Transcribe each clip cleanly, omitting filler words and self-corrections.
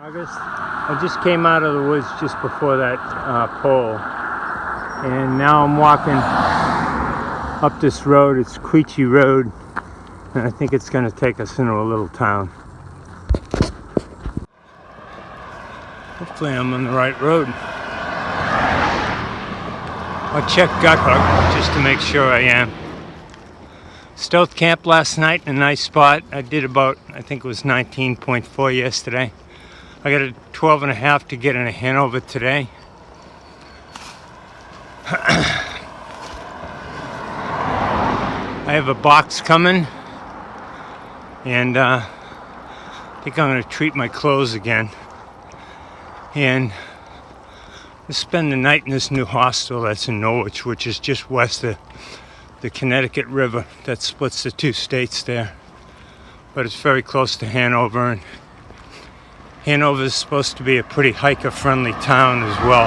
August. I just came out of the woods just before that pole, and now I'm walking up this road. It's Queechy Road, and I think it's going to take us into a little town. Hopefully I'm on the right road. I'll check Guthrie just to make sure I am. Stealth camp last night in a nice spot. I did about, I think it was 19.4 yesterday. I got a 12.5 to get into Hanover today. I have a box coming, and I think I'm going to treat my clothes again. And I'll spend the night in this new hostel that's in Norwich, which is just west of the Connecticut River that splits the two states there. But it's very close to Hanover, and Hanover is supposed to be a pretty hiker-friendly town as well.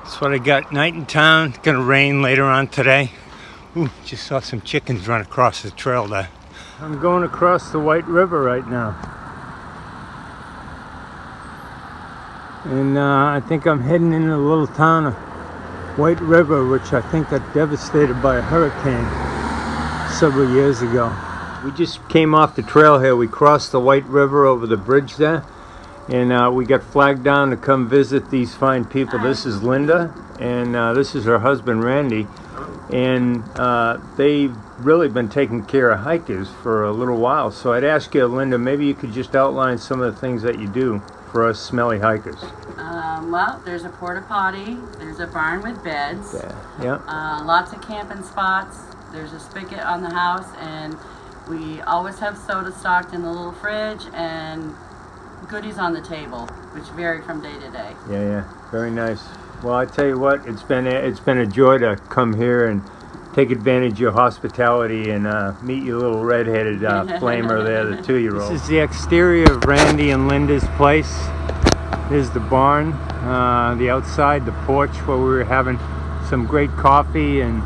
That's what I got. Night in town. It's gonna rain later on today. Ooh, just saw some chickens run across the trail there. I'm going across the White River right now. And I think I'm heading into the little town of White River, which I think got devastated by a hurricane several years ago. We just came off the trail here. We crossed the White River over the bridge there, and we got flagged down to come visit these fine people. This is Linda, and this is her husband Randy, and they've really been taking care of hikers for a little while. So I'd ask you, Linda, maybe you could just outline some of the things that you do for us smelly hikers. Well, there's a porta potty, there's a barn with beds, lots of camping spots, there's a spigot on the house, and we always have soda stocked in the little fridge and goodies on the table, which vary from day to day. Yeah, very nice. Well, I tell you what, it's been a joy to come here and take advantage of your hospitality and meet your little red-headed flamer there, the 2-year-old. This is the exterior of Randy and Linda's place. There's the barn, the outside, the porch where we were having some great coffee and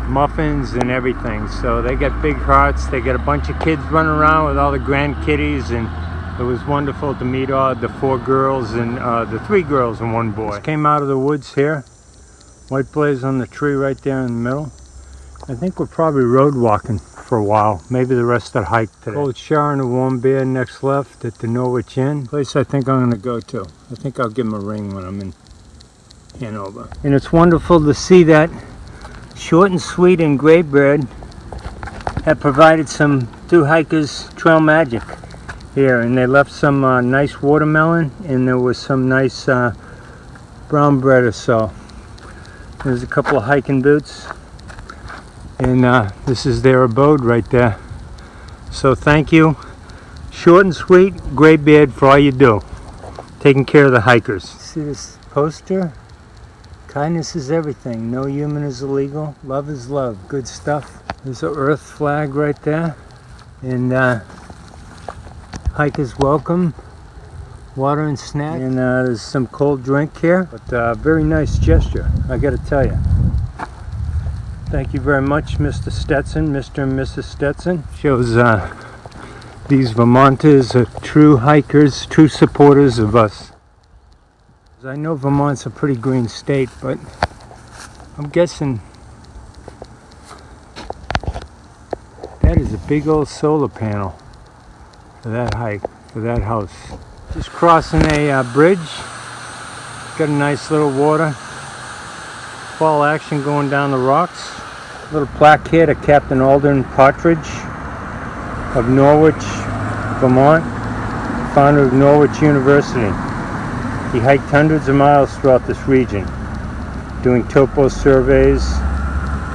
muffins and everything. So they got big hearts. They got a bunch of kids running around with all the grandkiddies, and it was wonderful to meet all the 4 girls and the 3 girls and 1 boy. Just came out of the woods here. White blaze on the tree right there in the middle. I think we're probably road walking for a while, maybe the rest of the hike today. Cold shower and a warm beer next left at the Norwich Inn. Place I think I'm going to go to. I think I'll give them a ring when I'm in Hanover. And it's wonderful to see that Short and Sweet and Graybird have provided some thru-hikers trail magic here, and they left some nice watermelon, and there was some nice brown bread or so. There's a couple of hiking boots, and this is their abode right there. So thank you, Short and Sweet, Graybeard, for all you do, taking care of the hikers. See this poster? Kindness is everything. No human is illegal. Love is love. Good stuff. There's an earth flag right there, and hikers welcome. Water and snack, and there's some cold drink here, but very nice gesture, I gotta tell you. Thank you very much, Mr. Stetson, Mr. and Mrs. Stetson. Shows these Vermonters are true hikers, true supporters of us. I know Vermont's a pretty green state, but I'm guessing that is a big old solar panel for that hike, for that house. Just crossing a bridge. Got a nice little water. Fall action going down the rocks. Little plaque here to Captain Alden Partridge of Norwich, Vermont, founder of Norwich University. He hiked hundreds of miles throughout this region, doing topo surveys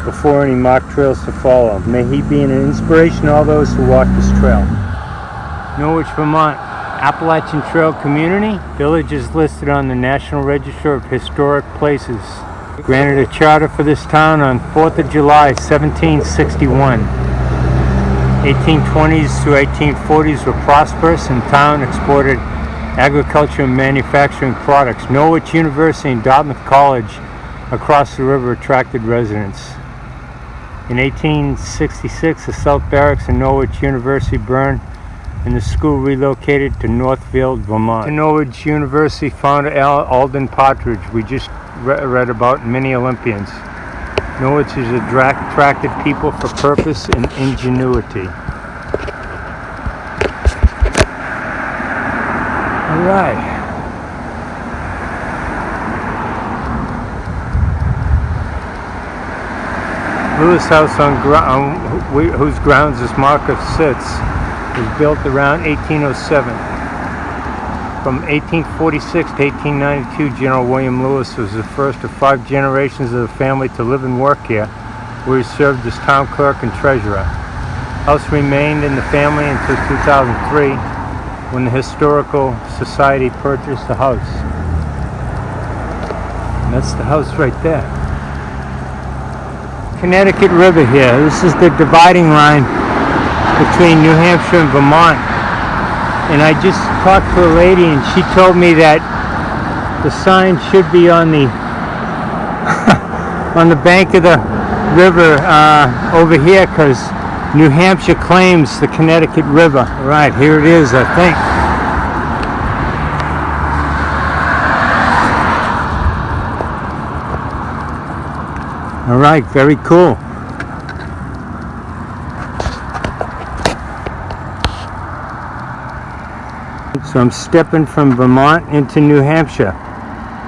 before any mock trails to follow. May he be an inspiration to all those who walk this trail. Norwich, Vermont. Appalachian Trail Community. Village is listed on the National Register of Historic Places. Granted a charter for this town on 4th of July, 1761. 1820s through 1840s were prosperous, and town exported agriculture and manufacturing products. Norwich University and Dartmouth College across the river attracted residents. In 1866, the South Barracks and Norwich University burned and the school relocated to Northfield, Vermont. The Norwich University founder Alden Partridge, we just read about many Olympians. Norwich has attracted people for purpose and ingenuity. All right. Lewis House, whose grounds this marker sits, was built around 1807. From 1846 to 1892, General William Lewis was the first of 5 generations of the family to live and work here, where he served as town clerk and treasurer. House remained in the family until 2003, when the Historical Society purchased the house. And that's the house right there. Connecticut River here. This is the dividing line between New Hampshire and Vermont. And I just talked to a lady and she told me that the sign should be on the on the bank of the river over here, because New Hampshire claims the Connecticut River. Right, here it is, I think. All right, very cool. So I'm stepping from Vermont into New Hampshire,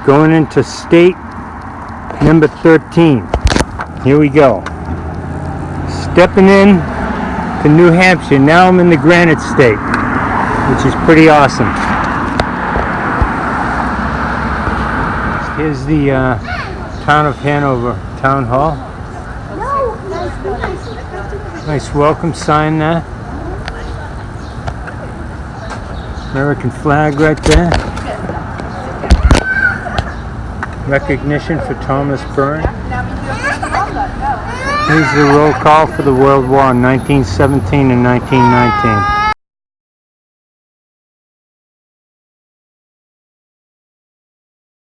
going into state number 13. Here we go. Stepping in to New Hampshire. Now I'm in the Granite State, which is pretty awesome. Here's the town of Hanover Town Hall. Nice welcome sign there. American flag right there. Recognition for Thomas Byrne. Here's the roll call for the World War in 1917 and 1919.